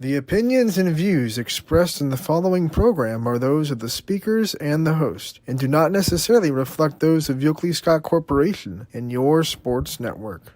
The opinions and views expressed in the following program are those of the speakers and the host, and do not necessarily reflect those of Yoakley Scott Corporation and your sports network.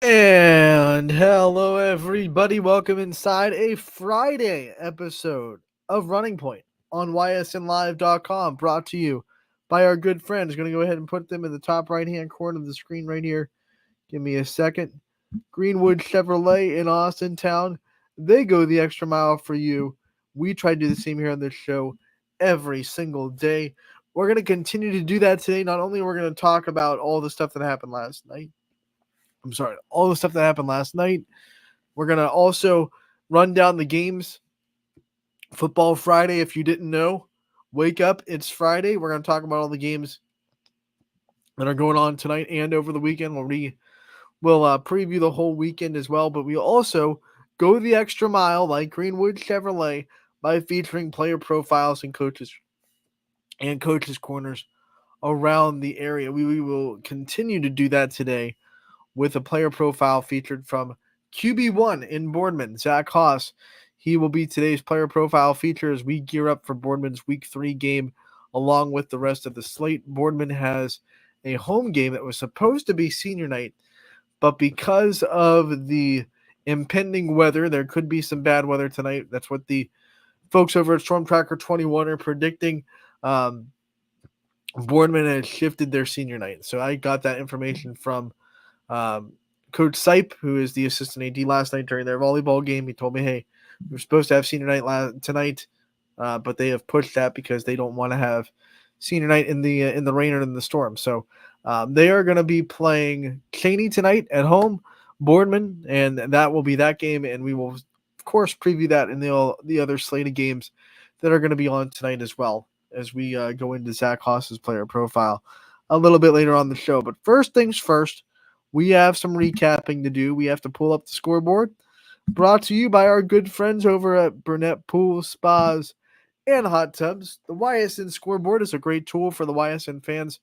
And hello, everybody. Welcome inside a Friday episode of Running Point on ysnlive.com, brought to you by our good friends. Going to go ahead and put them in the top right-hand corner of the screen right here. Give me a second. Greenwood Chevrolet in Austintown. They go the extra mile for you. We try to do the same here on this show every single day. We're going to continue to do that today. Not only are we going to talk about all the stuff that happened last night, all the stuff that happened last night. We're going to also run down the games. Football Friday, if you didn't know, wake up. It's Friday. We're going to talk about all the games that are going on tonight and over the weekend. We'll preview the whole weekend as well, but we also go the extra mile like Greenwood Chevrolet by featuring player profiles and coaches corners around the area. We will continue to do that today with a player profile featured from QB1 in Boardman, Zach Haas. He will be today's player profile feature as we gear up for Boardman's Week 3 game along with the rest of the slate. Boardman has a home game that was supposed to be senior night, but because of the impending weather, there could be some bad weather tonight. That's what the folks over at Storm Tracker 21 are predicting. Boardman has shifted their senior night. So I got that information from Coach Sipe, who is the assistant AD, last night during their volleyball game. He told me, hey, we were supposed to have senior night tonight, but they have pushed that because they don't want to have senior night in the rain or in the storm. So they are going to be playing Cheney tonight at home, Boardman, and that will be that game. And we will, of course, preview that in the other slate of games that are going to be on tonight as well as we go into Zach Haas's player profile a little bit later on the show. But first things first, we have some recapping to do. We have to pull up the scoreboard. Brought to you by our good friends over at Burnett Pools, Spas, and Hot Tubs. The YSN scoreboard is a great tool for the YSN fans,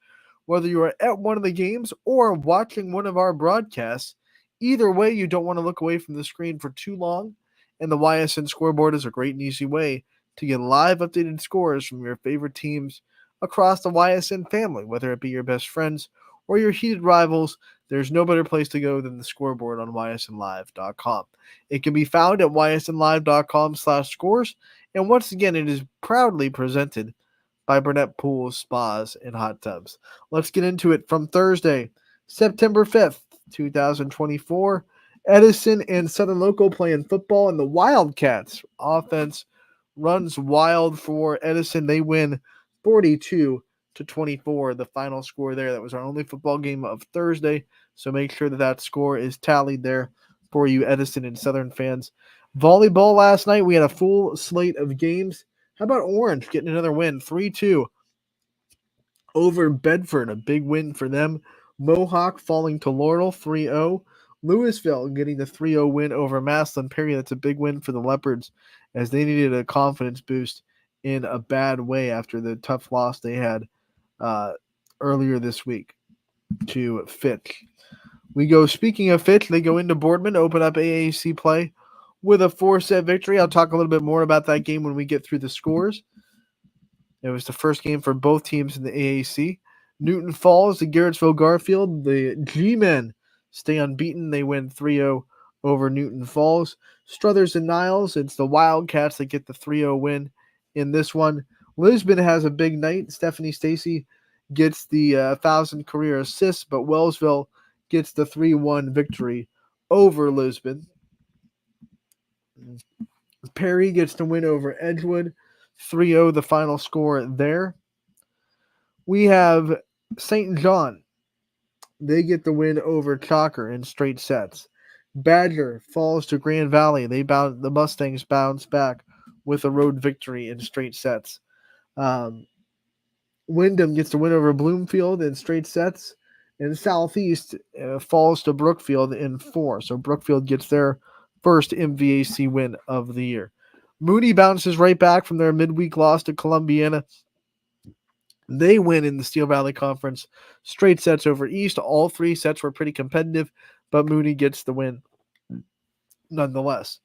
whether you are at one of the games or watching one of our broadcasts. Either way, you don't want to look away from the screen for too long, and the YSN scoreboard is a great and easy way to get live updated scores from your favorite teams across the YSN family, whether it be your best friends or your heated rivals. There's no better place to go than the scoreboard on ysnlive.com. It can be found at ysnlive.com/scores. And once again, it is proudly presented by Burnett Pools, Spas, and Hot Tubs. Let's get into it from Thursday, September 5th, 2024. Edison and Southern Local playing football, and the Wildcats offense runs wild for Edison. They win 42-24, the final score there. That was our only football game of Thursday, so make sure that score is tallied there for you Edison and Southern fans. Volleyball last night, we had a full slate of games. How about Orange getting another win, 3-2 over Bedford, a big win for them. Mohawk falling to Laurel, 3-0. Louisville getting the 3-0 win over Maslin Perry. That's a big win for the Leopards as they needed a confidence boost in a bad way after the tough loss they had earlier this week to Fitch. Speaking of Fitch, they go into Boardman, open up AAC play with a 4-set victory. I'll talk a little bit more about that game when we get through the scores. It was the first game for both teams in the AAC. Newton Falls, the Garrettsville Garfield, the G-Men stay unbeaten. They win 3-0 over Newton Falls. Struthers and Niles, it's the Wildcats that get the 3-0 win in this one. Lisbon has a big night. Stephanie Stacy gets the 1,000 career assists, but Wellsville gets the 3-1 victory over Lisbon. Perry gets the win over Edgewood, 3-0 the final score there. We have St. John. They get the win over Chalker in straight sets. Badger falls to Grand Valley. The Mustangs bounce back with a road victory in straight sets. Wyndham gets the win over Bloomfield in straight sets. And Southeast falls to Brookfield in 4. So Brookfield gets their first MVAC win of the year. Moody bounces right back from their midweek loss to Columbiana. They win in the Steel Valley Conference. Straight sets over East. All 3 sets were pretty competitive, but Moody gets the win nonetheless.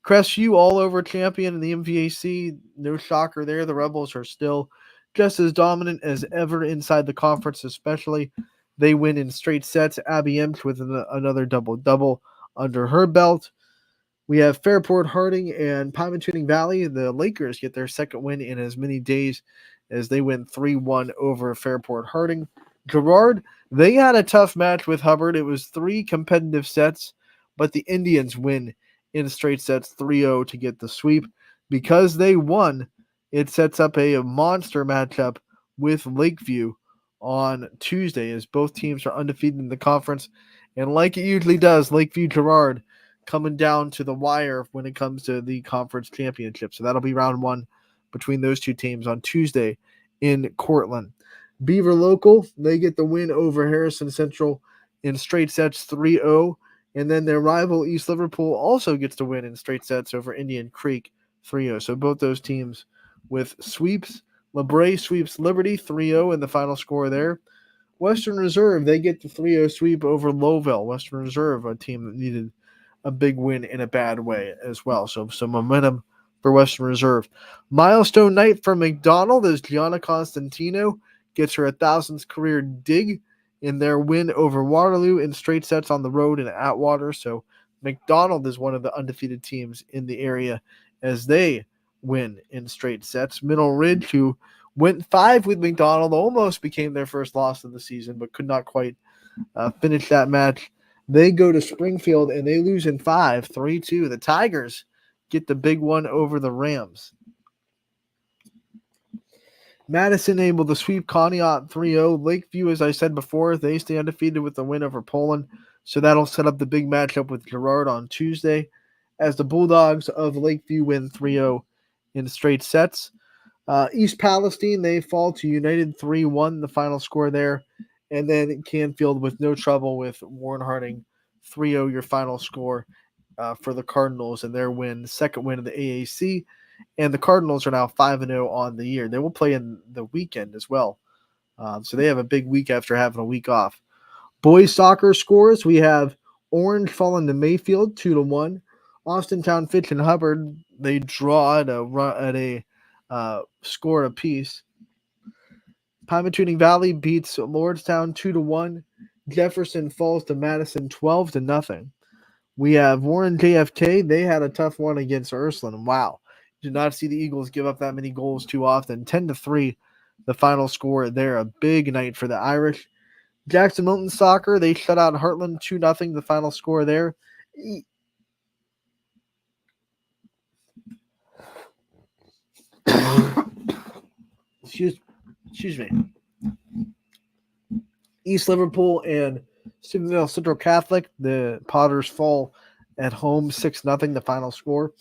Crestview all over champion in the MVAC. No shocker there. The Rebels are still just as dominant as ever inside the conference, especially. They win in straight sets. Abby Emch with another double-double under her belt. We have Fairport Harding and Pymatuning Valley. The Lakers get their second win in as many days as they win 3-1 over Fairport Harding. Girard, they had a tough match with Hubbard. It was 3 competitive sets, but the Indians win in straight sets 3-0 to get the sweep. Because they won, it sets up a monster matchup with Lakeview on Tuesday as both teams are undefeated in the conference. And like it usually does, Lakeview Girard coming down to the wire when it comes to the conference championship. So that'll be round 1 between those 2 teams on Tuesday in Cortland. Beaver Local, they get the win over Harrison Central in straight sets 3-0. And then their rival East Liverpool also gets to win in straight sets over Indian Creek 3-0. So both those teams with sweeps. LeBray sweeps Liberty 3-0 in the final score there. Western Reserve, they get the 3-0 sweep over Lowville. Western Reserve, a team that needed a big win in a bad way as well. So some momentum for Western Reserve. Milestone night for McDonald as Gianna Constantino gets her 1,000th career dig in their win over Waterloo in straight sets on the road in Atwater. So McDonald is one of the undefeated teams in the area as they win in straight sets. Middle Ridge, who went 5 with McDonald, almost became their first loss of the season, but could not quite finish that match. They go to Springfield and they lose in 5, 3-2. The Tigers get the big one over the Rams. Madison able to sweep Conneaut 3-0. Lakeview, as I said before, they stay undefeated with the win over Poland. So that'll set up the big matchup with Girard on Tuesday as the Bulldogs of Lakeview win 3-0 in straight sets. East Palestine, they fall to United 3-1, the final score there. And then Canfield with no trouble with Warren Harding 3-0, your final score for the Cardinals and their win, second win of the AAC. And the Cardinals are now 5-0 on the year. They will play in the weekend as well. So they have a big week after having a week off. Boys soccer scores, we have Orange falling to Mayfield 2-1. Austintown, Fitch, and Hubbard, they draw at a score apiece. Pymatuning Valley beats Lordstown 2-1. Jefferson falls to Madison 12-0. We have Warren JFK. They had a tough one against Ursuline. Wow. Did not see the Eagles give up that many goals too often. 10-3, the final score there. A big night for the Irish. Jackson Milton Soccer, they shut out Heartland 2-0, the final score there. Excuse me. East Liverpool and Stephenville Central Catholic, the Potters fall at home 6-0, the final score.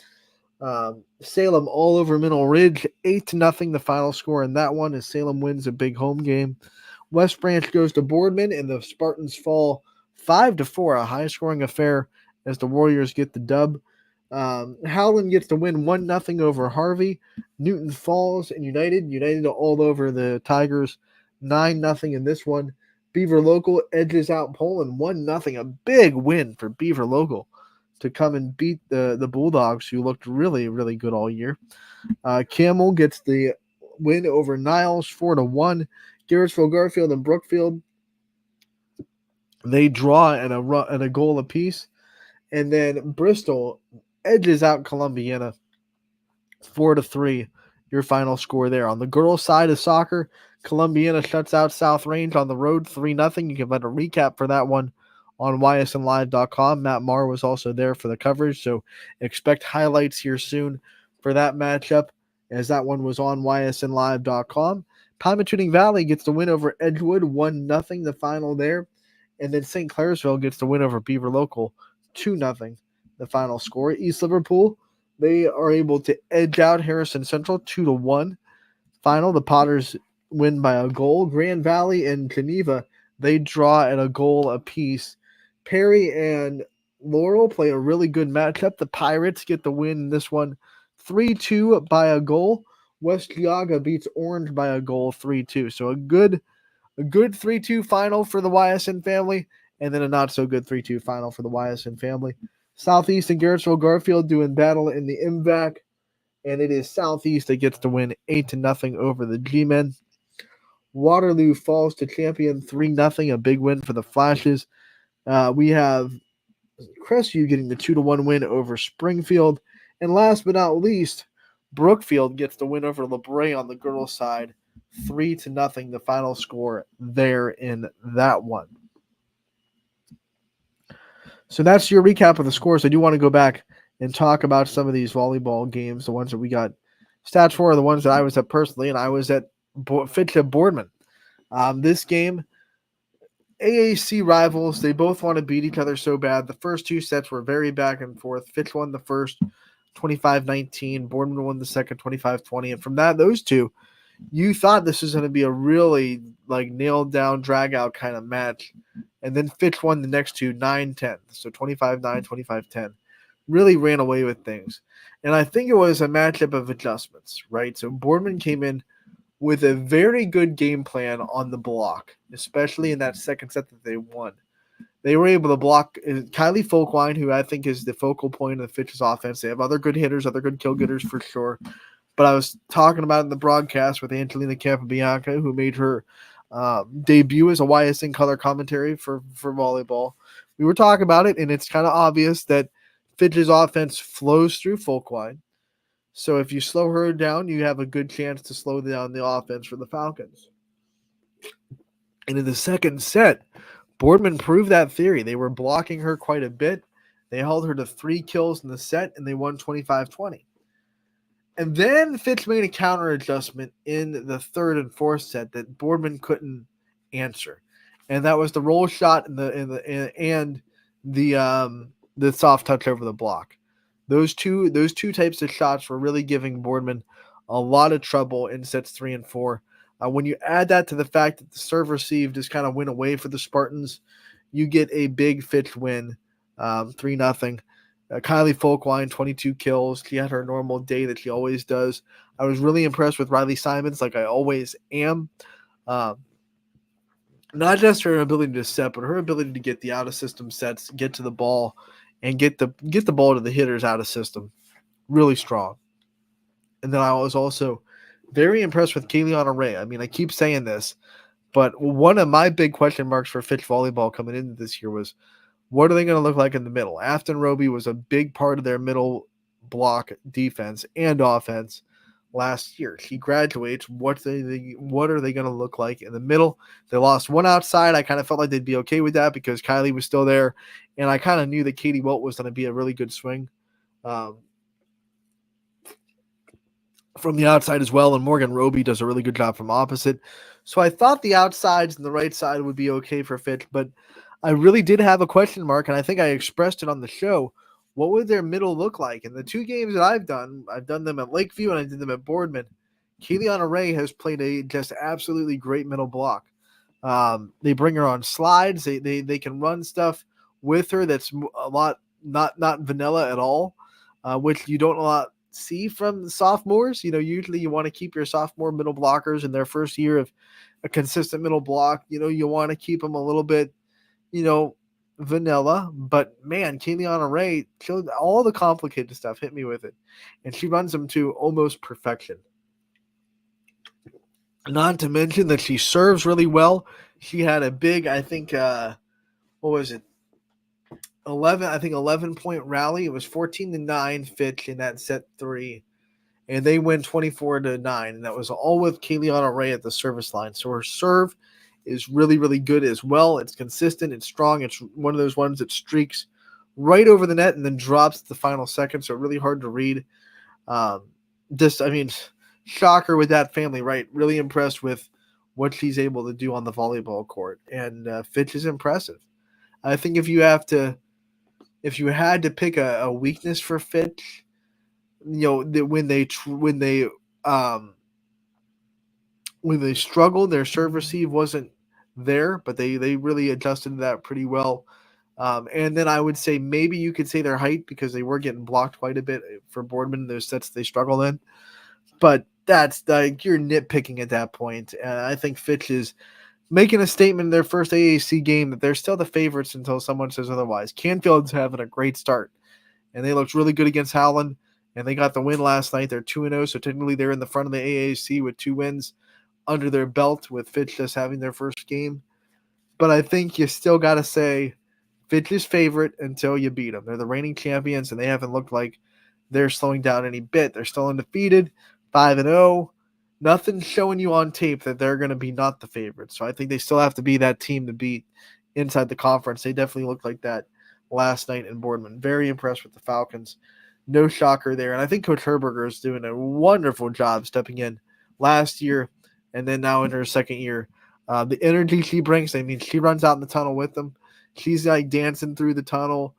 Salem all over Middle Ridge 8-0, the final score in that one as Salem wins a big home game. West Branch goes to Boardman and the Spartans fall 5-4, a high scoring affair as the Warriors get the dub. Howland gets to win 1-0 over Harvey. Newton Falls and United all over the Tigers 9-0 in this one. Beaver Local edges out Poland 1-0, a big win for Beaver Local to come and beat the Bulldogs, who looked really, really good all year. Camel gets the win over Niles 4-1. Garrettsville, Garfield, and Brookfield They draw and a goal apiece, and then Bristol edges out Columbiana 4-3. Your final score there. On the girls' side of soccer, Columbiana shuts out South Range on the road 3-0. You can find a recap for that one on ysnlive.com. Matt Marr was also there for the coverage, so expect highlights here soon for that matchup, as that one was on ysnlive.com. Pymatuning Valley gets the win over Edgewood 1-0, the final there. And then St. Clairsville gets the win over Beaver Local 2-0, the final score. East Liverpool, they are able to edge out Harrison Central 2-1. Final, the Potters win by a goal. Grand Valley and Geneva, they draw at a goal apiece. Perry and Laurel play a really good matchup. The Pirates get the win in this one 3-2 by a goal. West Geauga beats Orange by a goal 3-2. So a good 3-2 final for the YSN family, and then a not so good 3-2 final for the YSN family. Southeast and Garrettsville Garfield doing battle in the MVAC, and it is Southeast that gets to win 8-0 over the G-Men. Waterloo falls to champion 3-0, a big win for the Flashes. We have Crestview getting the 2-1 win over Springfield. And last but not least, Brookfield gets the win over LeBray on the girls' side, 3-0, the final score there in that one. So that's your recap of the scores. I do want to go back and talk about some of these volleyball games, the ones that we got stats for, are the ones that I was at personally, and I was at Fitch at Boardman. This game, AAC rivals, they both want to beat each other so bad. The first two sets were very back and forth. Fitch won the first 25-19. Boardman won the second 25-20. And from those two, you thought this was going to be a really nailed down, drag out kind of match. And then Fitch won the next two 9-10. So 25-9, 25-10. Really ran away with things. And I think it was a matchup of adjustments, right? So Boardman came in with a very good game plan on the block, especially in that second set that they won. They were able to block Kylie Folkwine, who I think is the focal point of the Fitch's offense. They have other good hitters, other good kill getters for sure. But I was talking about in the broadcast with Angelina Campabianca, who made her debut as a YSN color commentary for volleyball. We were talking about it, and it's kind of obvious that Fitch's offense flows through Folkwine. So if you slow her down, you have a good chance to slow down the offense for the Falcons. And in the second set, Boardman proved that theory. They were blocking her quite a bit. They held her to 3 kills in the set, and they won 25-20. And then Fitch made a counter adjustment in the third and fourth set that Boardman couldn't answer, and that was the roll shot and the soft touch over the block. Those two types of shots were really giving Boardman a lot of trouble in sets 3 and 4. When you add that to the fact that the serve receive just kind of went away for the Spartans, you get a big Fitch win, 3-0. Kylie Folkwine, 22 kills. She had her normal day that she always does. I was really impressed with Riley Simons, like I always am. Not just her ability to set, but her ability to get the out-of-system sets, get to the ball, and get the ball to the hitters out of system. Really strong. And then I was also very impressed with Kayleana Ray. I mean, I keep saying this, but one of my big question marks for Fitch volleyball coming into this year was, what are they going to look like in the middle? Afton Roby was a big part of their middle block defense and offense last year. She graduates. What are they going to look like in the middle? They lost one outside. I kind of felt like they'd be okay with that because Kylie was still there, and I kind of knew that Katie Wilt was going to be a really good swing from the outside as well, and Morgan Roby does a really good job from opposite. So I thought the outsides and the right side would be okay for Fitch, but I really did have a question mark, and I think I expressed it on the show. What would their middle look like? In the 2 games that I've done them at Lakeview and I did them at Boardman. Kayleana Ray has played a just absolutely great middle block. They bring her on slides. They can run stuff with her that's a lot not vanilla at all, which you don't a lot see from the sophomores. Usually you want to keep your sophomore middle blockers in their first year of a consistent middle block. You want to keep them a little bit, vanilla, but man, Kayleana Ray showed all the complicated stuff, hit me with it, and she runs them to almost perfection. Not to mention that she serves really well. She had a big, I think, what was it? 11-point rally. It was 14-9 Fitch in that set 3. And they win 24-9. And that was all with Kayleana Ray at the service line. So her serve is really, really good as well. It's consistent. It's strong. It's one of those ones that streaks right over the net and then drops at the final second. So really hard to read. Shocker with that family, right? Really impressed with what she's able to do on the volleyball court. And Fitch is impressive. I think if you had to pick a weakness for Fitch, when they struggled, their serve receive wasn't there, but they really adjusted to that pretty well. And then I would say maybe you could say their height, because they were getting blocked quite a bit for Boardman in those sets they struggled in. But that's you're nitpicking at that point. And I think Fitch is making a statement in their first AAC game that they're still the favorites until someone says otherwise. Canfield's having a great start, and they looked really good against Howland, and they got the win last night. They're 2-0, so technically they're in the front of the AAC with 2 wins under their belt, with Fitch just having their first game. But I think you still got to say Fitch is favorite until you beat them. They're the reigning champions, and they haven't looked like they're slowing down any bit. They're still undefeated, 5-0. Nothing's showing you on tape that they're going to be not the favorite. So I think they still have to be that team to beat inside the conference. They definitely looked like that last night in Boardman. Very impressed with the Falcons. No shocker there. And I think Coach Herberger is doing a wonderful job stepping in last year and then now in her second year. The energy she brings, she runs out in the tunnel with them. She's like dancing through the tunnel.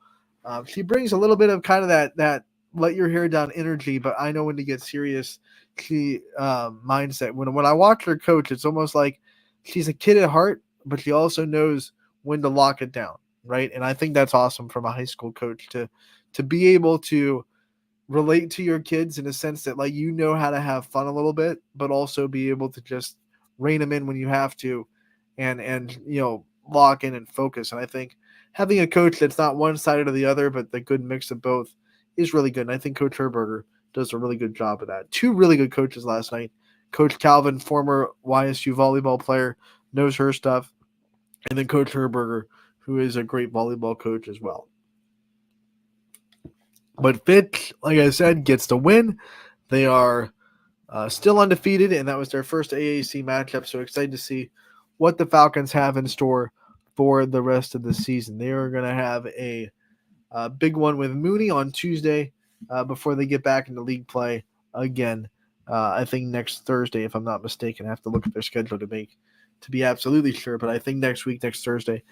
She brings a little bit of kind of that let your hair down energy, but I know when to get serious mindset. When I watch her coach, it's almost like she's a kid at heart, but she also knows when to lock it down, right? And I think that's awesome from a high school coach to be able to relate to your kids in a sense that how to have fun a little bit, but also be able to just rein them in when you have to and lock in and focus. And I think having a coach that's not one sided or the other, but the good mix of both is really good. And I think Coach Herberger does a really good job of that. 2 really good coaches last night. Coach Calvin, former YSU volleyball player, knows her stuff. And then Coach Herberger, who is a great volleyball coach as well. But Fitch, like I said, gets the win. They are still undefeated, and that was their first AAC matchup. So excited to see what the Falcons have in store for the rest of the season. They are going to have a big one with Mooney on Tuesday before they get back into league play again. I think next Thursday, if I'm not mistaken. I have to look at their schedule to be absolutely sure. But I think next Thursday,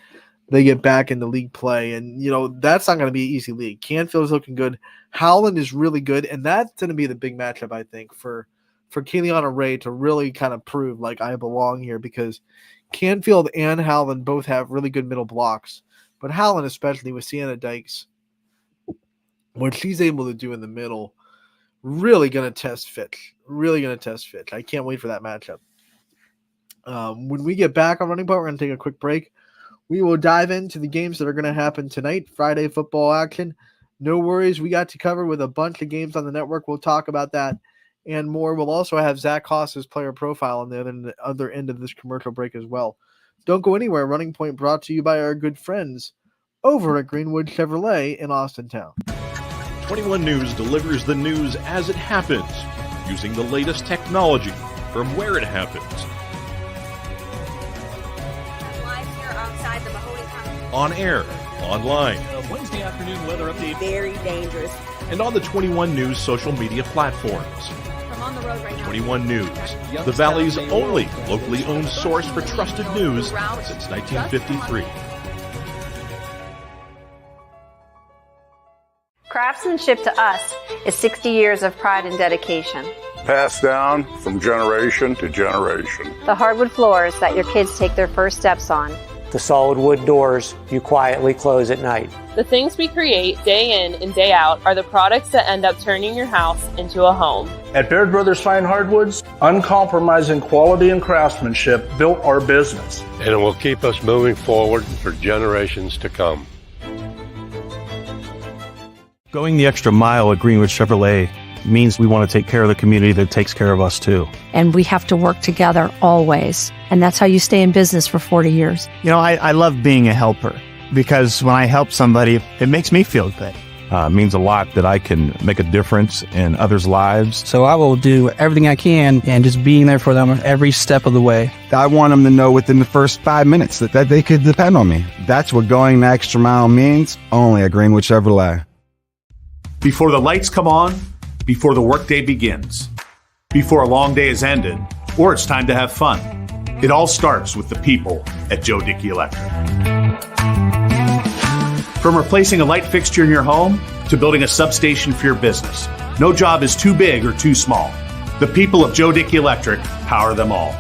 they get back into league play. And, that's not going to be an easy league. Canfield is looking good. Howland is really good. And that's going to be the big matchup, I think, for Kayleana Ray to really kind of prove like I belong here, because Canfield and Howland both have really good middle blocks. But Howland, especially with Sienna Dykes, what she's able to do in the middle, really going to test Fitch. I can't wait for that matchup. When we get back on Running Point, we're going to take a quick break. We will dive into the games that are going to happen tonight, Friday football action. No worries, we got to cover with a bunch of games on the network. We'll talk about that and more. We'll also have Zach Haas's player profile on the other end of this commercial break as well. Don't go anywhere. Running Point brought to you by our good friends over at Greenwood Chevrolet in Austintown. 21 News delivers the news as it happens, using the latest technology from where it happens. Live here outside the Mahoney County. On air, online, Wednesday afternoon weather update. Very dangerous. and on the 21 News social media platforms. I'm on the road right now. 21 News, the Valley's only locally owned source for trusted news since 1953. Craftsmanship to us is 60 years of pride and dedication. Passed down from generation to generation. The hardwood floors that your kids take their first steps on. The solid wood doors you quietly close at night. The things we create day in and day out are the products that end up turning your house into a home. At Baird Brothers Fine Hardwoods, uncompromising quality and craftsmanship built our business. And it will keep us moving forward for generations to come. Going the extra mile at Greenwood Chevrolet means we want to take care of the community that takes care of us too. And we have to work together always. And that's how you stay in business for 40 years. You know, I love being a helper. because when I help somebody, it makes me feel good. It means a lot that I can make a difference in others' lives. So I will do everything I can and just being there for them every step of the way. I want them to know within the first 5 minutes that they could depend on me. That's what going the extra mile means, only at Greenwood Chevrolet. Before the lights come on, before the workday begins, before a long day is ended, or it's time to have fun, it all starts with the people at Joe Dickey Electric. From replacing a light fixture in your home to building a substation for your business, no job is too big or too small. The people of Joe Dickey Electric power them all.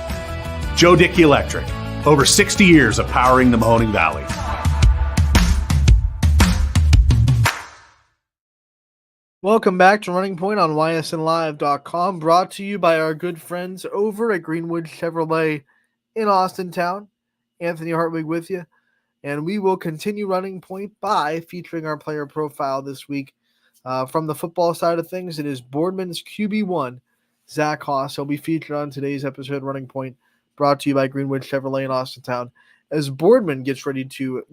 Joe Dickey Electric, over 60 years of powering the Mahoning Valley. Welcome back to Running Point on ysnlive.com, brought to you by our good friends over at Greenwood Chevrolet in Austintown. Anthony Hartwig with you. And we will continue Running Point by featuring our player profile this week. From the football side of things, it is Boardman's QB1, Zach Haas. He'll be featured on today's episode of Running Point, brought to you by Greenwood Chevrolet in Austintown, as Boardman gets ready to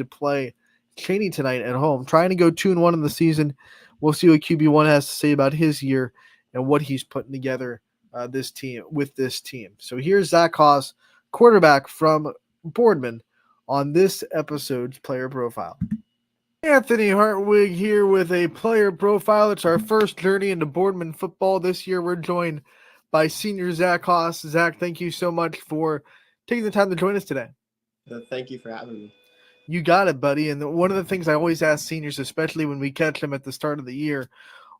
play Cheney tonight at home, trying to go 2-1 in the season. We'll see what QB1 has to say about his year and what he's putting together this team. So here's Zach Haas, quarterback from Boardman, on this episode's player profile. Anthony Hartwig here with a player profile. It's our first journey into Boardman football this year. We're joined by senior Zach Haas. Zach, thank you so much for taking the time to join us today. Thank you for having me. You got it, buddy. And one of the things I always ask seniors, especially when we catch them at the start of the year,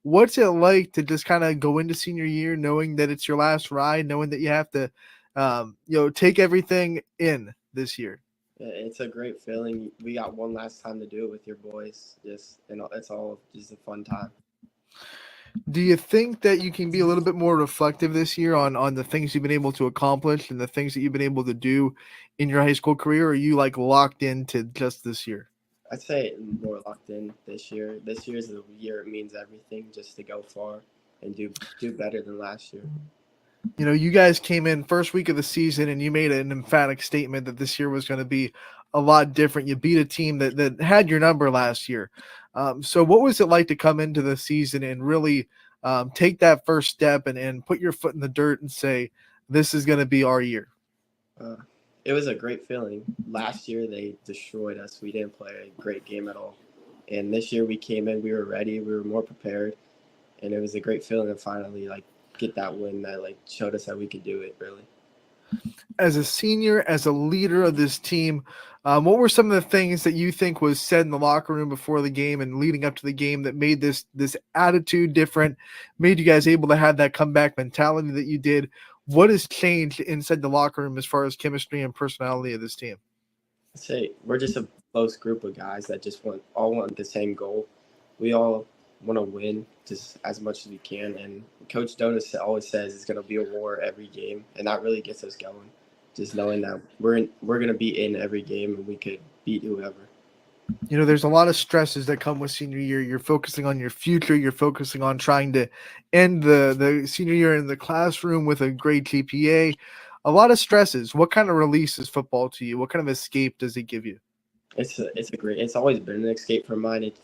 what's it like to just kind of go into senior year knowing that it's your last ride, knowing that you have to take everything in this year? It's a great feeling. We got one last time to do it with your boys. It's all just a fun time. Do you think that you can be a little bit more reflective this year on the things you've been able to accomplish and the things that you've been able to do in your high school career? Or are you locked into just this year? I'd say more locked in this year. This year's the year it means everything, just to go far and do better than last year. You know, you guys came in first week of the season and you made an emphatic statement that this year was going to be a lot different. You beat a team that had your number last year. So what was it like to come into the season and really take that first step and put your foot in the dirt and say, this is going to be our year? It was a great feeling. Last year, they destroyed us. We didn't play a great game at all. And this year we came in, we were ready, we were more prepared. And it was a great feeling to finally get that win that showed us that we could do it, really. As a senior, as a leader of this team, what were some of the things that you think was said in the locker room before the game and leading up to the game that made this attitude different, made you guys able to have that comeback mentality that you did? What has changed inside the locker room as far as chemistry and personality of this team? I'd say we're just a close group of guys that just all want the same goal. We all want to win just as much as we can, and Coach Donis always says it's going to be a war every game, and that really gets us going. Just knowing that we're going to be in every game and we could beat whoever. You know, there's a lot of stresses that come with senior year. You're focusing on your future. You're focusing on trying to end the senior year in the classroom with a great GPA. A lot of stresses. What kind of release is football to you? What kind of escape does it give you? It's always been an escape for mine. It's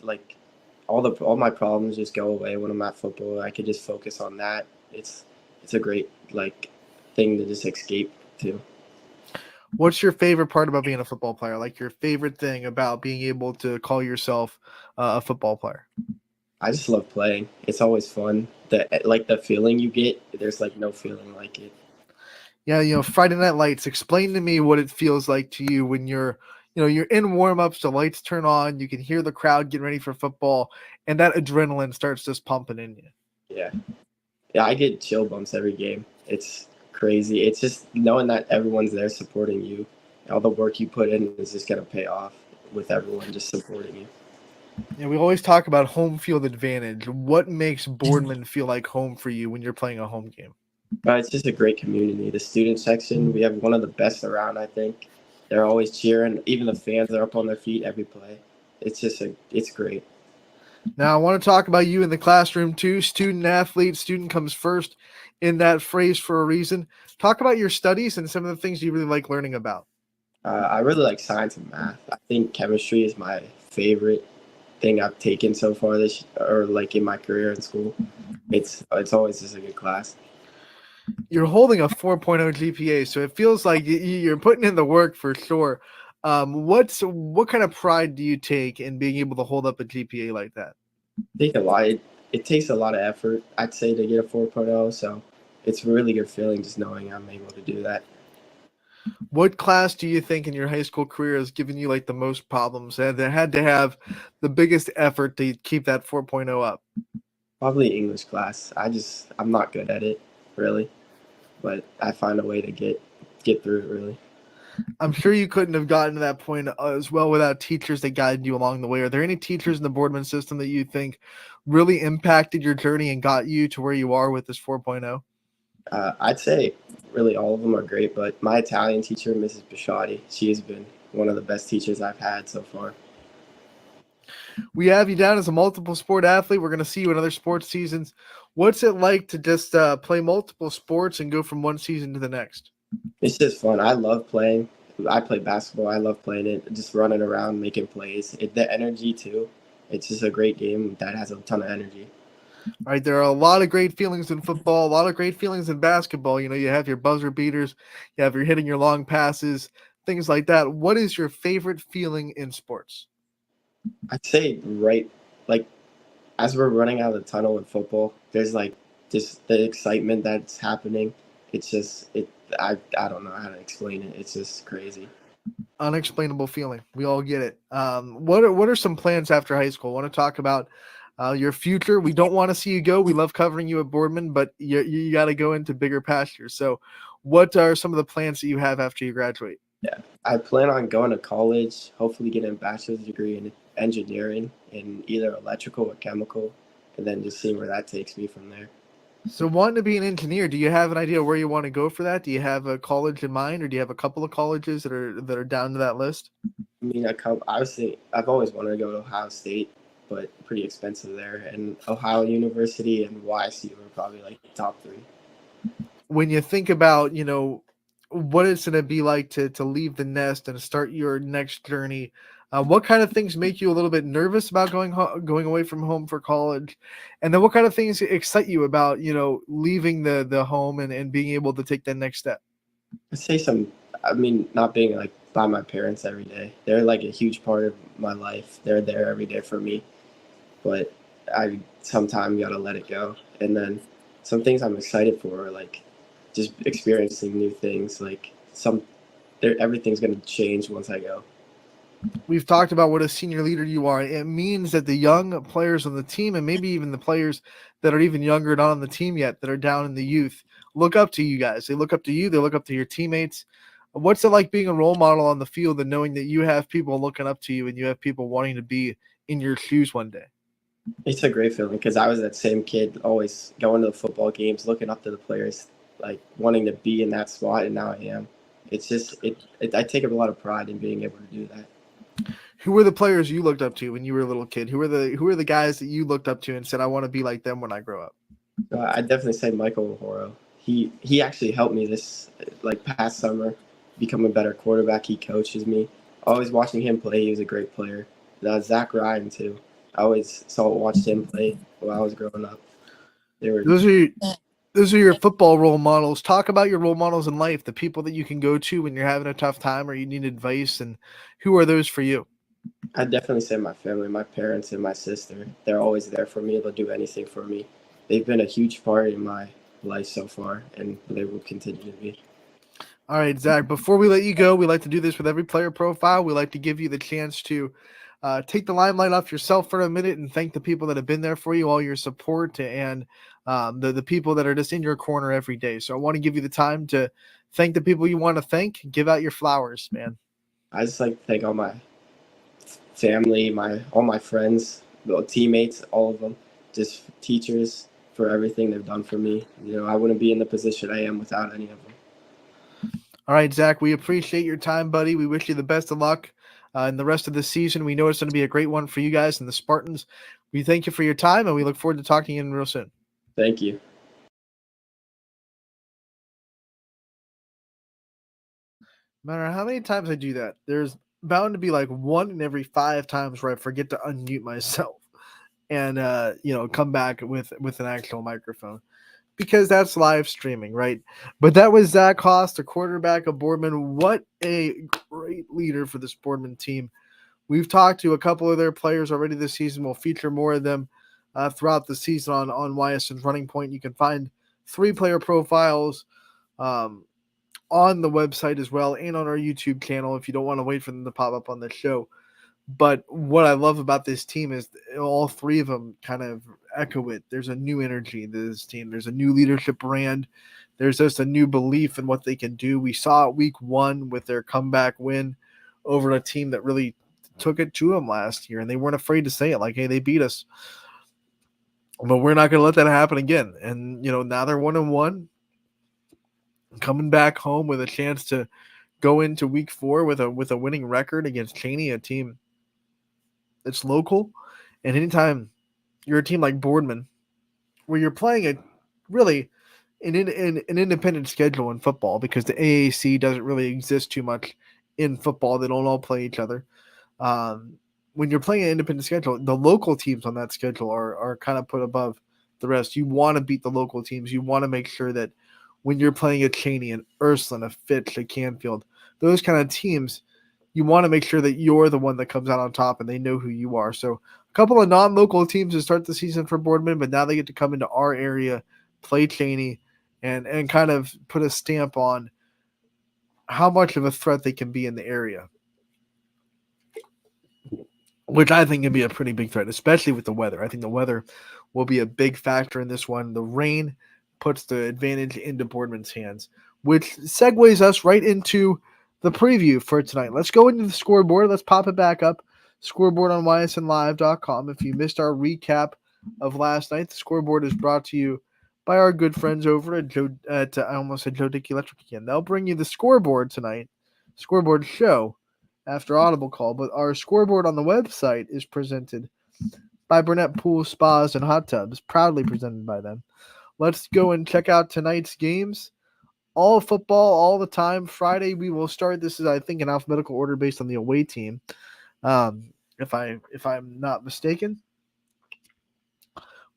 all my problems just go away when I'm at football. I could just focus on that. It's a great thing to just escape to. What's your favorite part about being a football player? Your favorite thing about being able to call yourself a football player? I just love playing. It's always fun. The feeling you get, there's no feeling like it. Yeah, Friday Night Lights. Explain to me what it feels like to you when you're in warm-ups, the lights turn on, you can hear the crowd getting ready for football, and that adrenaline starts just pumping in you. Yeah, I get chill bumps every game. It's crazy. It's just knowing that everyone's there supporting you. All the work you put in is just going to pay off with everyone just supporting you. Yeah, we always talk about home field advantage. What makes Boardman feel like home for you when you're playing a home game? It's just a great community. The student section, we have one of the best around, I think. They're always cheering. Even the fans are up on their feet every play. It's great. Now, I want to talk about you in the classroom too. Student athlete, student comes first in that phrase for a reason. Talk about your studies and some of the things you really like learning about. I really like science and math. I think chemistry is my favorite thing I've taken so far or like in my career in school. It's always just a good class. You're holding a 4.0 GPA, so it feels like you're putting in the work for sure. What kind of pride do you take in being able to hold up a GPA like that? I think a lot. It takes a lot of effort, I'd say, to get a 4.0. So it's a really good feeling just knowing I'm able to do that. What class do you think in your high school career has given you like the most problems and that had to have the biggest effort to keep that 4.0 up? Probably English class. I'm not good at it, really, but I find a way to get through it, really. I'm sure you couldn't have gotten to that point as well without teachers that guided you along the way. Are there any teachers in the Boardman system that you think really impacted your journey and got you to where you are with this 4.0? I'd say really all of them are great, but my Italian teacher, Mrs. Bisciotti, she has been one of the best teachers I've had so far. We have you down as a multiple sport athlete. We're going to see you in other sports seasons. What's it like to just play multiple sports and go from one season to the next? It's just fun. I love playing. I play basketball. I love playing it, just running around, making plays. The energy, too. It's just a great game that has a ton of energy. All right, there are a lot of great feelings in football, a lot of great feelings in basketball. You know, you have your buzzer beaters, you have your hitting your long passes, things like that. What is your favorite feeling in sports? I'd say like as we're running out of the tunnel in football, there's like just the excitement that's happening. It's just I don't know how to explain it. It's just crazy. Unexplainable feeling. We all get it. What are some plans after high school? Want to talk about your future? We don't want to see you go. We love covering you at Boardman, but you got to go into bigger pastures. So, what are some of the plans that you have after you graduate? Yeah, I plan on going to college, hopefully getting a bachelor's degree in engineering in either electrical or chemical, and then just seeing where that takes me from there. So, wanting to be an engineer, do you have an idea where you want to go for that? Do you have a college in mind, or do you have a couple of colleges that are down to that list? I mean, obviously, I've always wanted to go to Ohio State, but pretty expensive there. And Ohio University and YSU are probably like the top three. When you think about, what it's going to be like to leave the nest and start your next journey, what kind of things make you a little bit nervous about going away from home for college? And then what kind of things excite you about, leaving the home and being able to take that next step? I'd say not being like by my parents every day. They're like a huge part of my life. They're there every day for me, but I sometimes got to let it go. And then some things I'm excited for are like just experiencing new things. Like everything's going to change once I go. We've talked about what a senior leader you are. It means that the young players on the team, and maybe even the players that are even younger, not on the team yet, that are down in the youth, look up to you guys. They look up to you. They look up to your teammates. What's it like being a role model on the field and knowing that you have people looking up to you and you have people wanting to be in your shoes one day? It's a great feeling because I was that same kid, always going to the football games, looking up to the players, like wanting to be in that spot, and now I am. It's just I take a lot of pride in being able to do that. Who were the players you looked up to when you were a little kid? Who are the guys that you looked up to and said, I want to be like them when I grow up? I'd definitely say Michael O'Horo. He actually helped me this past summer become a better quarterback. He coaches me. Always watching him play, he was a great player. Zach Ryan too. I always watched him play while I was growing up. Those are your football role models. Talk about your role models in life, the people that you can go to when you're having a tough time or you need advice, and who are those for you? I'd definitely say my family, my parents, and my sister. They're always there for me. They'll do anything for me. They've been a huge part in my life so far, and they will continue to be. All right, Zach, before we let you go, we like to do this with every player profile. We like to give you the chance to take the limelight off yourself for a minute and thank the people that have been there for you, all your support, and the people that are just in your corner every day. So I want to give you the time to thank the people you want to thank. Give out your flowers, man. I just like to thank all my family, all my friends, teammates, all of them, just teachers for everything they've done for me. I wouldn't be in the position I am without any of them. All right, Zach, we appreciate your time, buddy. We wish you the best of luck in the rest of the season. We know it's going to be a great one for you guys and the Spartans. We thank you for your time, and we look forward to talking to you real soon. Thank you. No matter how many times I do that, there's bound to be like one in every 5 times where I forget to unmute myself and come back with an actual microphone, because that's live streaming, right? But that was Zach Haas, the quarterback of Boardman. What a great leader for this Boardman team. We've talked to a couple of their players already this season. We'll feature more of them throughout the season on Ysn Running Point. You can find 3-player profiles on the website as well and on our YouTube channel if you don't want to wait for them to pop up on the show. But what I love about this team is all 3 of them kind of echo it. There's a new energy to this team. There's a new leadership brand. There's just a new belief in what they can do. We saw it week 1 with their comeback win over a team that really took it to them last year, and they weren't afraid to say it, like, hey, they beat us. But we're not going to let that happen again. And, now they're 1-1, coming back home with a chance to go into week 4 with a winning record against Cheney, a team that's local. And anytime you're a team like Boardman, where you're playing an independent schedule in football, because the AAC doesn't really exist too much in football. They don't all play each other. When you're playing an independent schedule, the local teams on that schedule are kind of put above the rest. You want to beat the local teams. You want to make sure that when you're playing a Cheney, an Ursuline, a Fitch, a Canfield, those kind of teams, you want to make sure that you're the one that comes out on top and they know who you are. So a couple of non-local teams to start the season for Boardman, but now they get to come into our area, play Cheney, and kind of put a stamp on how much of a threat they can be in the area, which I think can be a pretty big threat, especially with the weather. I think the weather will be a big factor in this one. The rain puts the advantage into Boardman's hands, which segues us right into the preview for tonight. Let's go into the scoreboard. Let's pop it back up. Scoreboard on ysnlive.com. If you missed our recap of last night, the scoreboard is brought to you by our good friends over at I almost said Joe Dickey Electric again. They'll bring you the scoreboard tonight, scoreboard show after Audible Call. But our scoreboard on the website is presented by Burnett Pool Spas and Hot Tubs, proudly presented by them. Let's go and check out tonight's games. All football, all the time. Friday, we will start. This is, I think, in alphabetical order based on the away team, if I'm not mistaken.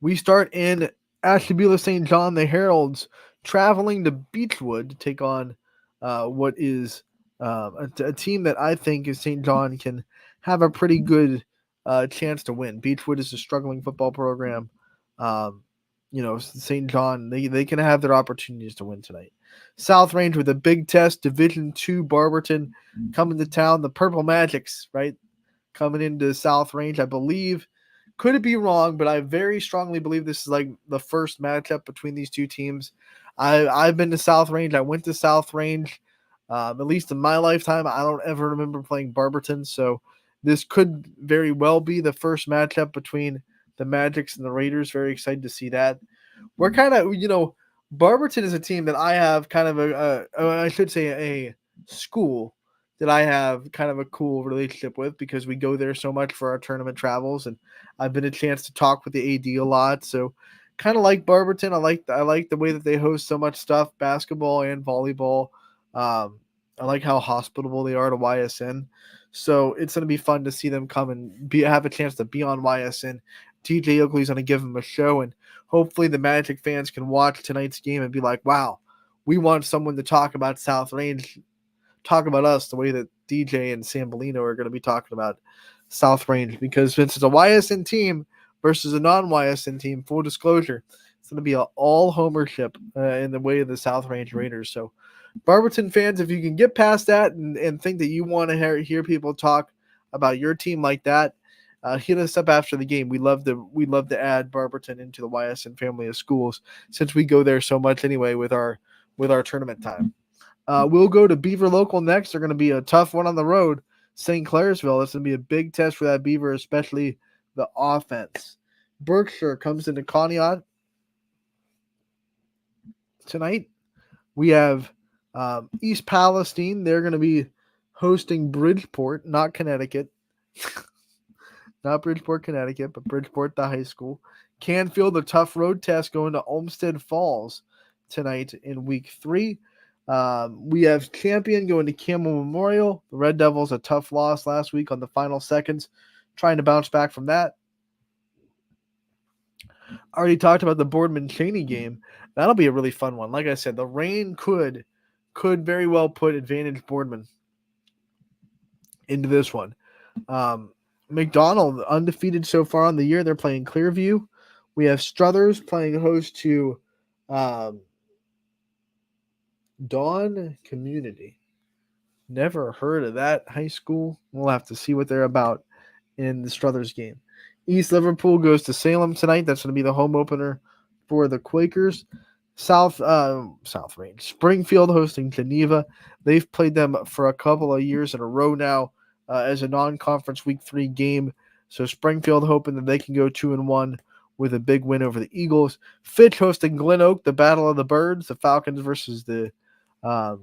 We start in Ashtabula St. John. The Heralds traveling to Beechwood to take on what is a team that I think is St. John can have a pretty good chance to win. Beechwood is a struggling football program. St. John, they can have their opportunities to win tonight. South Range with a big test. Division II Barberton coming to town. The Purple Magics, right, coming into South Range, I believe. Could it be wrong, but I very strongly believe this is like the first matchup between these two teams. I've been to South Range. I went to South Range, at least in my lifetime. I don't ever remember playing Barberton, so this could very well be the first matchup between the Magics and the Raiders. Very excited to see that. We're kind of, Barberton is a team that I have kind of a school that I have kind of a cool relationship with, because we go there so much for our tournament travels, and I've been a chance to talk with the AD a lot. So kind of like Barberton. I like the way that they host so much stuff, basketball and volleyball. I like how hospitable they are to YSN. So it's going to be fun to see them come and have a chance to be on YSN. TJ Oakley's going to give them a show, and hopefully the Magic fans can watch tonight's game and be like, wow, we want someone to talk about South Range, talk about us the way that DJ and Sam Bellino are going to be talking about South Range, because since it's a YSN team versus a non-YSN team, full disclosure, it's going to be an all-homership in the way of the South Range Raiders. So Barberton fans, if you can get past that and think that you want to hear people talk about your team like that, hit us up after the game. We love to add Barberton into the YSN family of schools, since we go there so much anyway with our tournament time. We'll go to Beaver Local next. They're going to be a tough one on the road. St. Clairsville. It's going to be a big test for that Beaver, especially the offense. Berkshire comes into Conneaut tonight. We have East Palestine. They're going to be hosting Bridgeport, not Connecticut. Not Bridgeport, Connecticut, but Bridgeport, the high school. Canfield, a tough road test going to Olmsted Falls tonight in week 3. We have Champion going to Campbell Memorial. The Red Devils, a tough loss last week on the final seconds, trying to bounce back from that. I already talked about the Boardman-Cheney game. That'll be a really fun one. Like I said, the rain could very well put advantage Boardman into this one. McDonald, undefeated so far on the year. They're playing Clearview. We have Struthers playing host to Dawn Community. Never heard of that high school. We'll have to see what they're about in the Struthers game. East Liverpool goes to Salem tonight. That's going to be the home opener for the Quakers. South Range. Springfield hosting Geneva. They've played them for a couple of years in a row now as a non-conference Week 3 game. So Springfield hoping that they can go 2-1 with a big win over the Eagles. Fitch hosting Glen Oak, the Battle of the Birds. The Falcons versus the the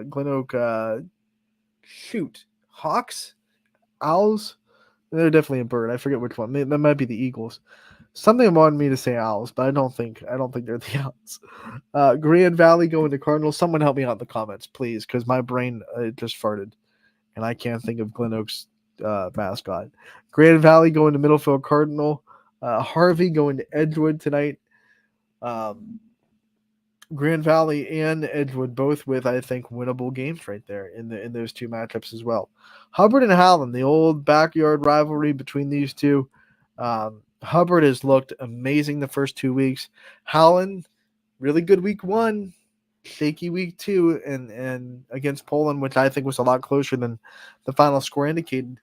Glen Oak Hawks? Owls? They're definitely a bird. I forget which one. That might be the Eagles. Something wanted me to say Owls, but I don't think they're the Owls. Grand Valley going to Cardinals. Someone help me out in the comments, please, because my brain just farted, and I can't think of Glen Oak's mascot. Grand Valley going to Middlefield Cardinal. Harvey going to Edgewood tonight. Grand Valley and Edgewood both with, I think, winnable games right there in those two matchups as well. Hubbard and Howland, the old backyard rivalry between these two. Hubbard has looked amazing the first 2 weeks. Howland, really good week 1, shaky week 2, and against Poland, which I think was a lot closer than the final score indicated.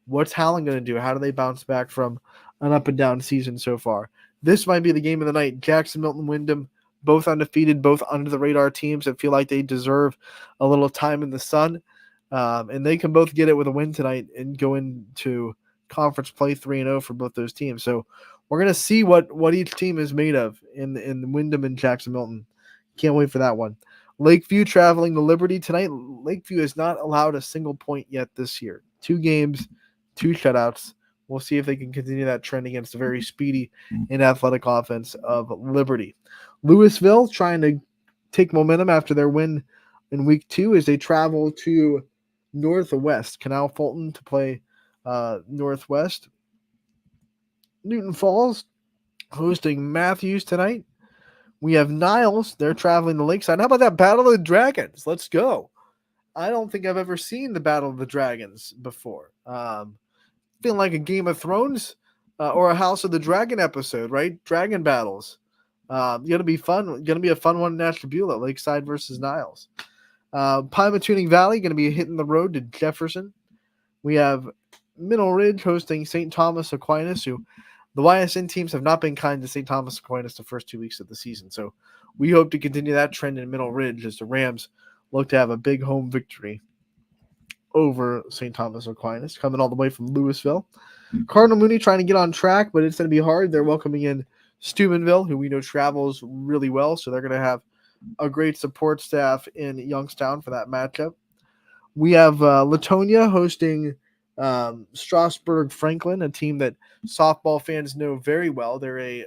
What's Howland going to do? How do they bounce back from an up and down season so far? This might be the game of the night. Jackson, Milton, Wyndham, both undefeated, both under the radar teams that feel like they deserve a little time in the sun. And they can both get it with a win tonight and go into conference play 3-0 for both those teams. So we're going to see what each team is made of in Wyndham and Jackson Milton. Can't wait for that one. Lakeview traveling to Liberty tonight. Lakeview has not allowed a single point yet this year. 2 games, 2 shutouts. We'll see if they can continue that trend against the very speedy and athletic offense of Liberty. Louisville trying to take momentum after their win in week 2 as they travel to Northwest. Canal Fulton to play Northwest. Newton Falls hosting Matthews tonight. We have Niles. They're traveling to Lakeside. How about that Battle of the Dragons? Let's go. I don't think I've ever seen the Battle of the Dragons before. Feeling like a Game of Thrones or a House of the Dragon episode, right? Dragon battles. Gonna be fun. Gonna be a fun one in Ashtabula, Lakeside versus Niles. Pymatuning Valley gonna be hitting the road to Jefferson. We have Middle Ridge hosting St. Thomas Aquinas, who the YSN teams have not been kind to St. Thomas Aquinas the first 2 weeks of the season. So we hope to continue that trend in Middle Ridge as the Rams look to have a big home victory over St. Thomas Aquinas, coming all the way from Louisville. Cardinal Mooney trying to get on track, but it's going to be hard. They're welcoming in Steubenville, who we know travels really well, so they're going to have a great support staff in Youngstown for that matchup. We have Latonia hosting Strasburg Franklin, a team that softball fans know very well. They're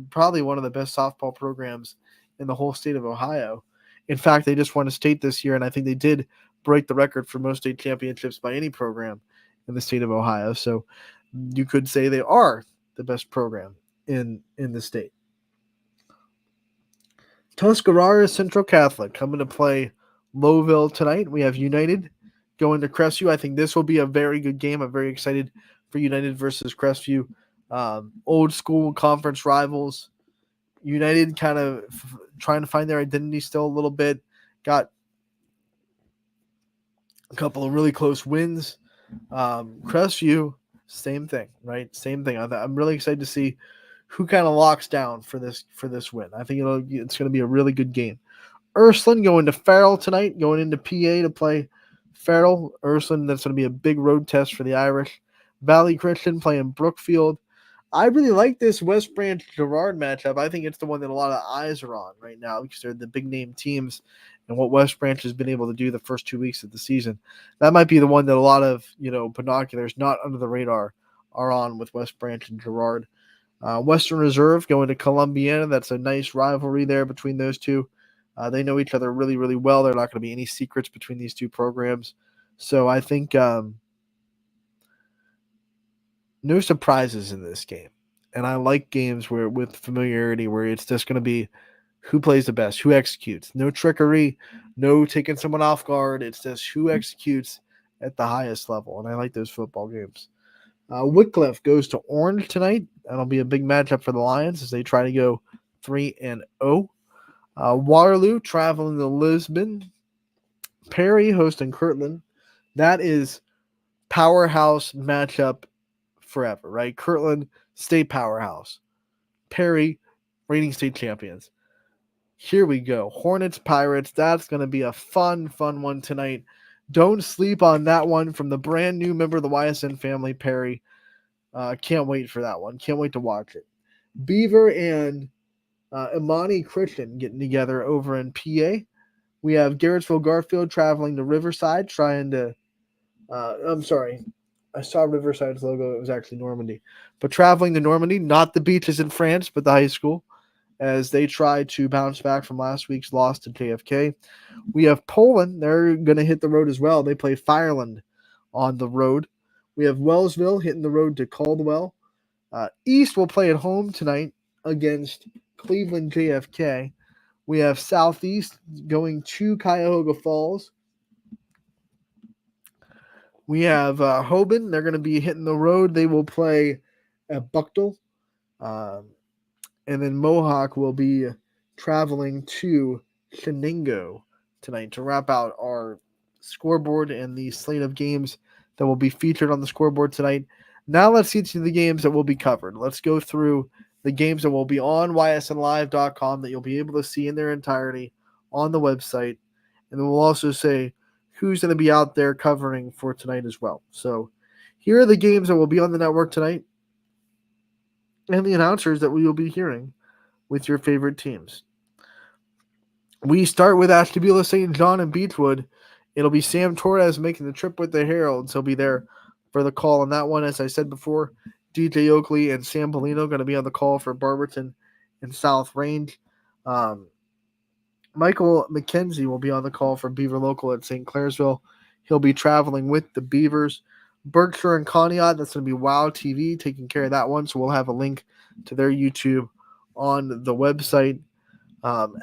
probably one of the best softball programs in the whole state of Ohio. In fact, they just won a state this year, and I think they did break the record for most state championships by any program in the state of Ohio. So you could say they are the best program in the state. Tuscarora Central Catholic coming to play Lowville tonight. We have United going to Crestview. I think this will be a very good game. I'm very excited for United versus Crestview. Old school conference rivals. United kind of trying to find their identity still a little bit. Got a couple of really close wins. Crestview, same thing, right? Same thing. I'm really excited to see who kind of locks down for this win. I think it's going to be a really good game. Ursuline going to Farrell tonight, going into PA to play Farrell. Ursuline, that's going to be a big road test for the Irish. Valley Christian playing Brookfield. I really like this West Branch Girard matchup. I think it's the one that a lot of eyes are on right now because they're the big name teams and what West Branch has been able to do the first 2 weeks of the season. That might be the one that a lot of, binoculars not under the radar are on with West Branch and Girard. Western Reserve going to Columbiana. That's a nice rivalry there between those two. They know each other really, really well. There are not going to be any secrets between these two programs. So I think no surprises in this game. And I like games where with familiarity where it's just going to be who plays the best, who executes. No trickery, no taking someone off guard. It's just who executes at the highest level. And I like those football games. Wycliffe goes to Orange tonight. That'll be a big matchup for the Lions as they try to go 3-0. Waterloo traveling to Lisbon. Perry hosting Kirtland. That is powerhouse matchup forever, right? Kirtland, state powerhouse. Perry, reigning state champions. Here we go. Hornets, Pirates. That's going to be a fun one tonight. Don't sleep on that one from the brand new member of the YSN family, Perry. Can't wait for that one. Can't wait to watch it. Beaver and Imani Christian getting together over in PA. We have Garrettsville Garfield traveling to Riverside, trying to I'm sorry. I saw Riverside's logo. It was actually Normandy. But traveling to Normandy, not the beaches in France, but the high school, as they try to bounce back from last week's loss to JFK. We have Poland. They're going to hit the road as well. They play Fireland on the road. We have Wellsville hitting the road to Caldwell. East will play at home tonight against Cleveland JFK. We have Southeast going to Cuyahoga Falls. We have Hoban. They're going to be hitting the road. They will play at Bucktel. And then Mohawk will be traveling to Shenango tonight to wrap out our scoreboard and the slate of games that will be featured on the scoreboard tonight. Now let's get to the games that will be covered. Let's go through the games that will be on ysnlive.com that you'll be able to see in their entirety on the website. And then we'll also say who's going to be out there covering for tonight as well. So here are the games that will be on the network tonight and the announcers that we will be hearing with your favorite teams. We start with Ashtabula, St. John, and Beechwood. It'll be Sam Torres making the trip with the Heralds. He'll be there for the call on that one. As I said before, DJ Oakley and Sam Polino going to be on the call for Barberton and South Range. Michael McKenzie will be on the call for Beaver Local at St. Clairsville. He'll be traveling with the Beavers. Berkshire and Conneaut, that's going to be WOW TV taking care of that one, so we'll have a link to their YouTube on the website.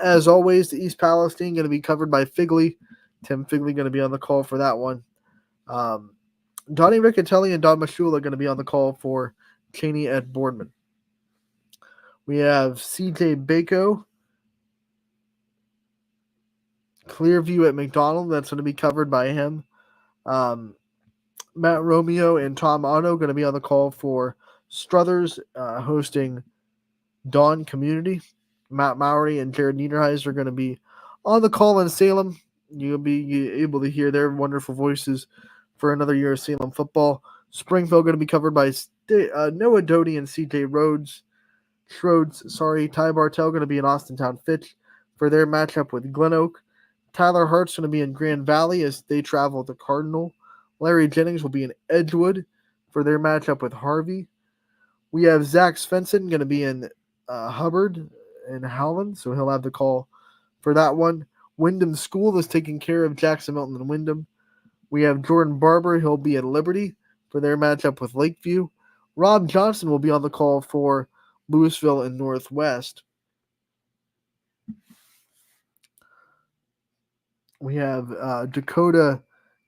As always, the East Palestine going to be covered by Figley. Tim Figley going to be on the call for that one. Donnie Riccatelli and Don Mashula are going to be on the call for Cheney at Boardman. We have CJ Bako, Clearview at McDonald. That's going to be covered by him. Matt Romeo and Tom Otto going to be on the call for Struthers, hosting Dawn Community. Matt Mowry and Jared Niederheiser are going to be on the call in Salem. You'll be able to hear their wonderful voices for another year of Salem football. Springfield going to be covered by Noah Doty and CJ Schroeds. Ty Bartell going to be in Austintown Fitch for their matchup with Glen Oak. Tyler Hart's going to be in Grand Valley as they travel to Cardinal. Larry Jennings will be in Edgewood for their matchup with Harvey. We have Zach Svensson going to be in Hubbard and Howland, so he'll have the call for that one. Wyndham School is taking care of Jackson Milton and Wyndham. We have Jordan Barber. He'll be at Liberty for their matchup with Lakeview. Rob Johnson will be on the call for Louisville and Northwest. We have Dakota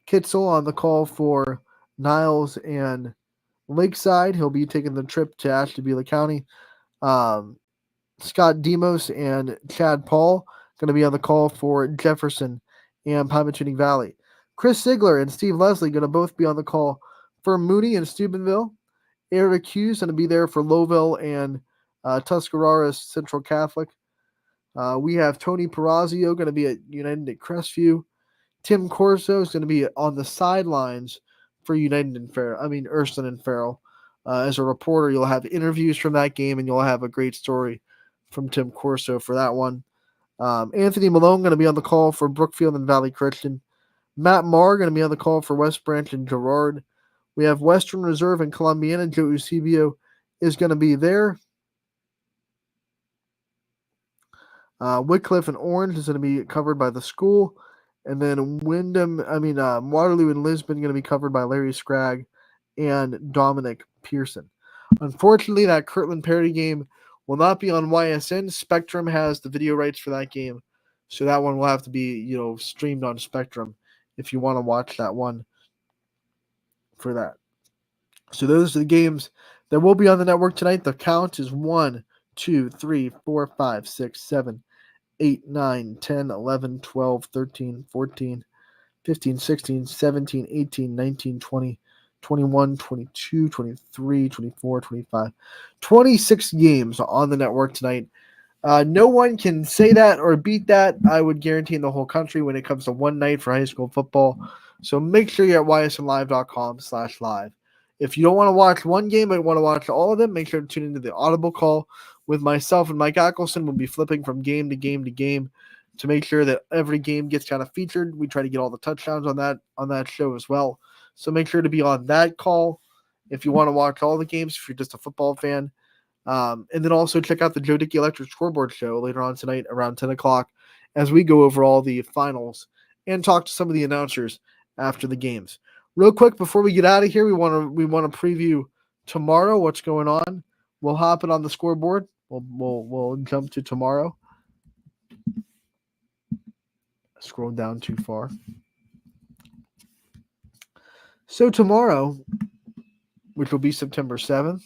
Kitzel on the call for Niles and Lakeside. He'll be taking the trip to Ashtabula County. Scott Demos and Chad Paul going to be on the call for Jefferson and Pymatuning Valley. Chris Ziegler and Steve Leslie going to both be on the call for Mooney and Steubenville. Eric Hughes going to be there for Lowville and Tuscarawas Central Catholic. We have Tony Perazio going to be at United at Crestview. Tim Corso is going to be on the sidelines for United and Erston and Farrell. As a reporter, you'll have interviews from that game, and you'll have a great story from Tim Corso for that one. Anthony Malone going to be on the call for Brookfield and Valley Christian. Matt Marr going to be on the call for West Branch and Girard. We have Western Reserve and Columbiana. Joe Eusebio is going to be there. Wycliffe and Orange is going to be covered by the school. And then Waterloo and Lisbon going to be covered by Larry Scragg and Dominic Pearson. Unfortunately, that Kirtland Perry game will not be on YSN. Spectrum has the video rights for that game, so that one will have to be, streamed on Spectrum if you want to watch that one for that. So those are the games that will be on the network tonight. The count is 1, 2, 3, 4, 5, 6, 7, 8, 9, 10, 11, 12, 13, 14, 15, 16, 17, 18, 19, 20, 21, 22, 23, 24, 25, 26 games on the network tonight. No one can say that or beat that, I would guarantee, in the whole country when it comes to one night for high school football. So make sure you're at ysnlive.com/live. If you don't want to watch one game but want to watch all of them, make sure to tune into the Audible call with myself and Mike Ackelson. We'll be flipping from game to game to game to make sure that every game gets kind of featured. We try to get all the touchdowns on that show as well. So make sure to be on that call if you want to watch all the games, if you're just a football fan. And then also check out the Joe Dickey Electric Scoreboard Show later on tonight around 10 o'clock as we go over all the finals and talk to some of the announcers after the games. Real quick, before we get out of here, we want to preview tomorrow what's going on. We'll hop it on the scoreboard. We'll jump to tomorrow. Scroll down too far. So tomorrow, which will be September 7th,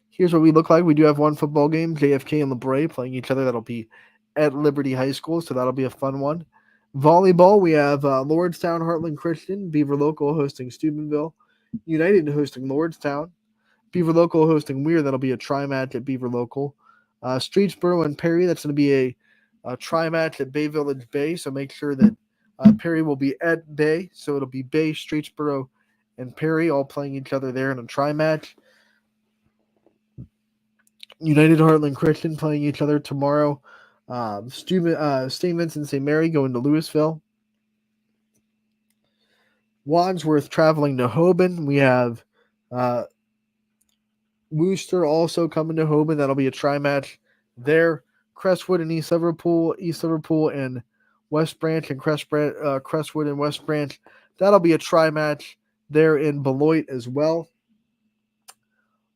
here's what we look like. We do have one football game, JFK and LeBray playing each other. That'll be at Liberty High School, so that'll be a fun one. Volleyball, we have Lordstown, Heartland Christian, Beaver Local hosting Steubenville, United hosting Lordstown, Beaver Local hosting Weir. That'll be a tri-match at Beaver Local. Streetsboro and Perry, that's going to be a tri-match at Bay Village Bay, so make sure that Perry will be at Bay, so it'll be Bay, Streetsboro, and Perry all playing each other there in a tri-match. United Heartland Christian playing each other tomorrow. St. Vincent St. Mary going to Louisville. Wadsworth traveling to Hoban. We have Worcester also coming to Hoban. That'll be a tri-match there. Crestwood and East Liverpool and West Branch, and Crestwood and West Branch. That'll be a tri-match there in Beloit as well.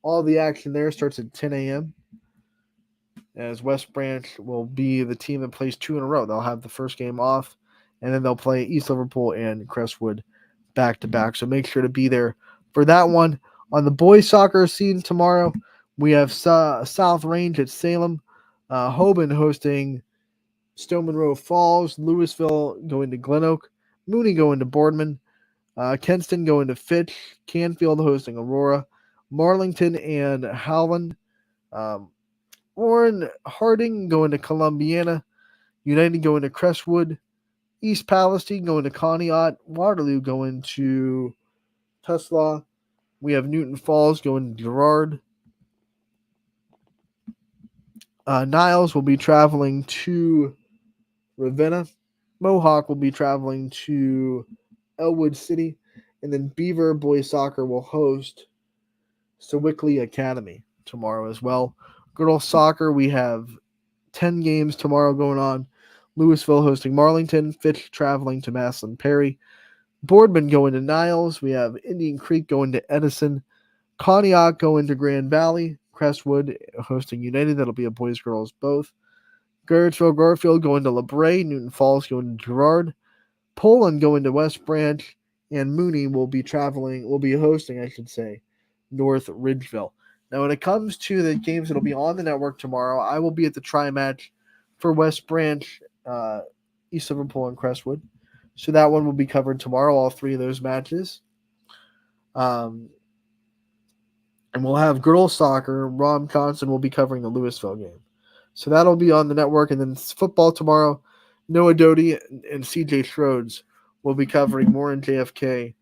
All the action there starts at 10 a.m. as West Branch will be the team that plays 2 in a row. They'll have the first game off, and then they'll play East Liverpool and Crestwood back-to-back. So make sure to be there for that one. On the boys soccer scene tomorrow, we have South Range at Salem, Hoban hosting Stone Monroe Falls, Louisville going to Glen Oak, Mooney going to Boardman, Kenston going to Fitch, Canfield hosting Aurora, Marlington and Howland, Warren Harding going to Columbiana, United going to Crestwood, East Palestine going to Conneaut, Waterloo going to Tuslaw. We have Newton Falls going to Girard. Niles will be traveling to Ravenna. Mohawk will be traveling to Elwood City. And then Beaver Boys Soccer will host Sewickley Academy tomorrow as well. Girls Soccer, we have 10 games tomorrow going on. Louisville hosting Marlington. Fitch traveling to Maslin Perry. Boardman going to Niles. We have Indian Creek going to Edison. Conneaut going to Grand Valley. Crestwood hosting United. That'll be a boys-girls both. Gerritsville Garfield going to LeBray. Newton Falls going to Girard. Poland going to West Branch. And Mooney will be hosting, North Ridgeville. Now, when it comes to the games that will be on the network tomorrow, I will be at the tri-match for West Branch, East Liverpool, and Crestwood. So that one will be covered tomorrow, all 3 of those matches. And we'll have girls soccer. Ron Johnson will be covering the Louisville game. So that'll be on the network. And then football tomorrow, Noah Doty and CJ Schroeds will be covering Warren JFK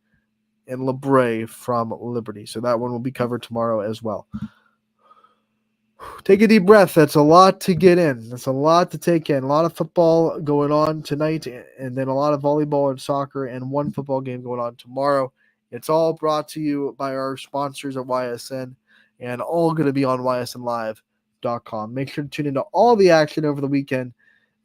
and LeBray from Liberty. So that one will be covered tomorrow as well. Take a deep breath. That's a lot to get in. That's a lot to take in. A lot of football going on tonight, and then a lot of volleyball and soccer, and one football game going on tomorrow. It's all brought to you by our sponsors at YSN, and all going to be on greenwoodchevrolet.com. Make sure to tune into all the action over the weekend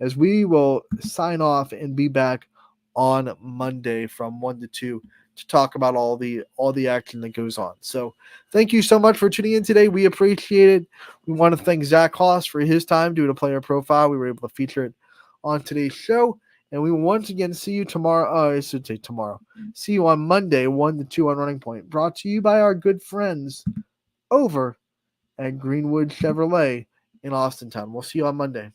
as we will sign off and be back on Monday from 1 to 2 to talk about all the action that goes on. So thank you so much for tuning in today. We appreciate it. We want to thank Zach Haas for his time doing a player profile. We were able to feature it on today's show. And we will once again see you tomorrow. I should say tomorrow. See you on Monday, 1 to 2 on Running Point. Brought to you by our good friends over at Greenwood Chevrolet in Austintown. We'll see you on Monday.